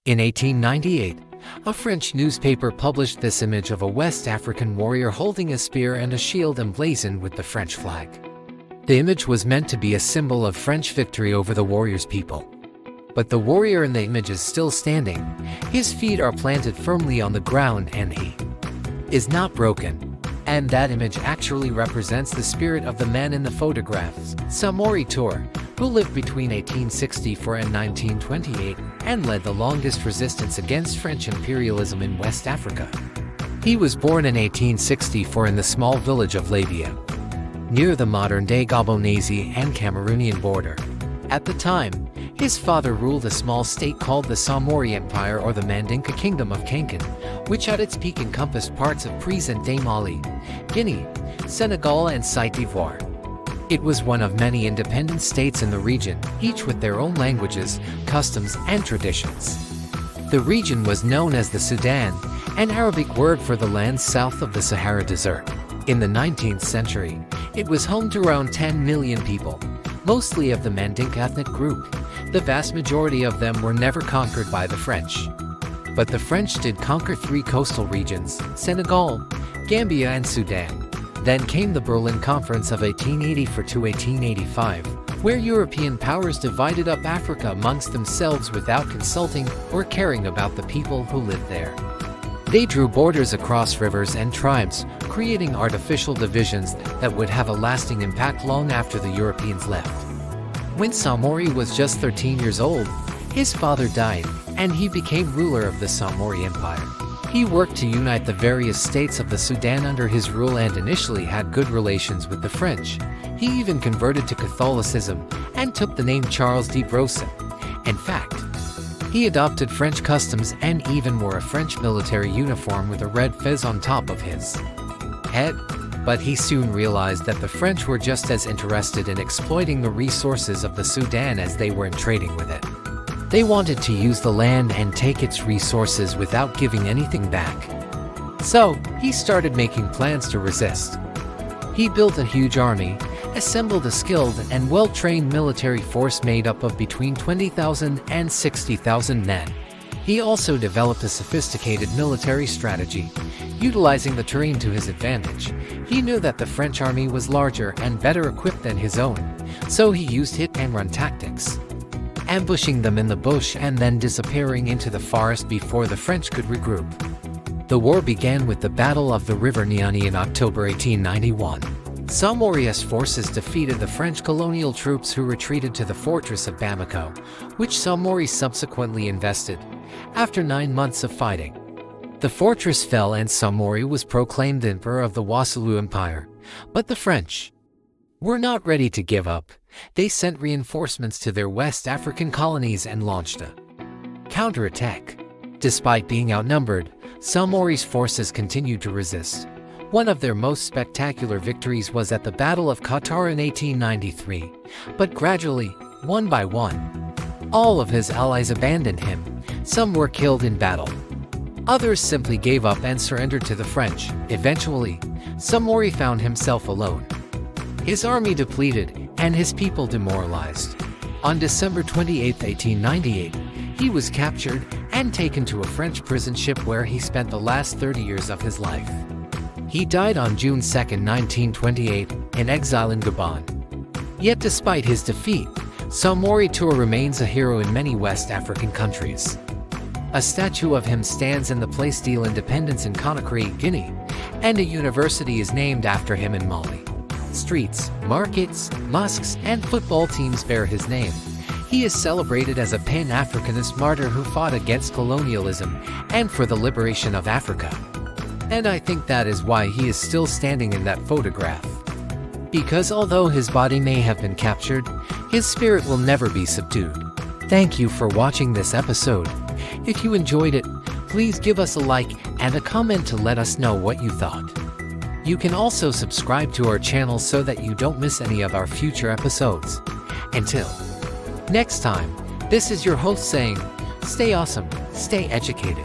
In 1898, a French newspaper published this image of a West African warrior holding a spear and a shield emblazoned with the French flag. The image was meant to be a symbol of French victory over the warrior's people. But the warrior in the image is still standing. His feet are planted firmly on the ground and he is not broken. And that image actually represents the spirit of the man in the photographs, Samori Touré, who lived between 1864 and 1928 and led the longest resistance against French imperialism in West Africa. He was born in 1864 in the small village of Labia, near the modern-day Gabonese and Cameroonian border. At the time, his father ruled a small state called the Samori Empire or the Mandinka Kingdom of Kankan, which at its peak encompassed parts of present-day Mali, Guinea, Senegal and Côte d'Ivoire. It was one of many independent states in the region, each with their own languages, customs and traditions. The region was known as the Sudan, an Arabic word for the land south of the Sahara Desert. In the 19th century, it was home to around 10 million people, mostly of the Mandinka ethnic group. The vast majority of them were never conquered by the French. But the French did conquer 3 coastal regions, Senegal, Gambia and Sudan. Then came the Berlin Conference of 1884–1885, where European powers divided up Africa amongst themselves without consulting or caring about the people who lived there. They drew borders across rivers and tribes, creating artificial divisions that would have a lasting impact long after the Europeans left. When Samori was just 13 years old, his father died, and he became ruler of the Samori Empire. He worked to unite the various states of the Sudan under his rule and initially had good relations with the French. He even converted to Catholicism and took the name Charles de Brousset. In fact, he adopted French customs and even wore a French military uniform with a red fez on top of his head. But he soon realized that the French were just as interested in exploiting the resources of the Sudan as they were in trading with it. They wanted to use the land and take its resources without giving anything back. So, he started making plans to resist. He built a huge army, assembled a skilled and well-trained military force made up of between 20,000 and 60,000 men. He also developed a sophisticated military strategy, utilizing the terrain to his advantage. He knew that the French army was larger and better equipped than his own, so he used hit-and-run tactics, ambushing them in the bush and then disappearing into the forest before the French could regroup. The war began with the Battle of the River Niani in October 1891. Samori's forces defeated the French colonial troops who retreated to the fortress of Bamako, which Samori subsequently invested. After 9 months of fighting, the fortress fell and Samori was proclaimed emperor of the Wassoulou Empire. But the French were not ready to give up. They sent reinforcements to their West African colonies and launched a counterattack. Despite being outnumbered, Samori's forces continued to resist. One of their most spectacular victories was at the Battle of Côte in 1893, but gradually, one by one, all of his allies abandoned him. Some were killed in battle. Others simply gave up and surrendered to the French. Eventually, Samori found himself alone, his army depleted, and his people demoralized. On December 28, 1898, he was captured and taken to a French prison ship where he spent the last 30 years of his life. He died on June 2, 1928, in exile in Gabon. Yet despite his defeat, Samori Touré remains a hero in many West African countries. A statue of him stands in the Place de l'Independence in Conakry, Guinea, and a university is named after him in Mali. Streets, markets, mosques, and football teams bear his name. He is celebrated as a Pan-Africanist martyr who fought against colonialism and for the liberation of Africa. And I think that is why he is still standing in that photograph. Because although his body may have been captured, his spirit will never be subdued. Thank you for watching this episode. If you enjoyed it, please give us a like and a comment to let us know what you thought. You can also subscribe to our channel so that you don't miss any of our future episodes. Until next time, this is your host saying, stay awesome, stay educated.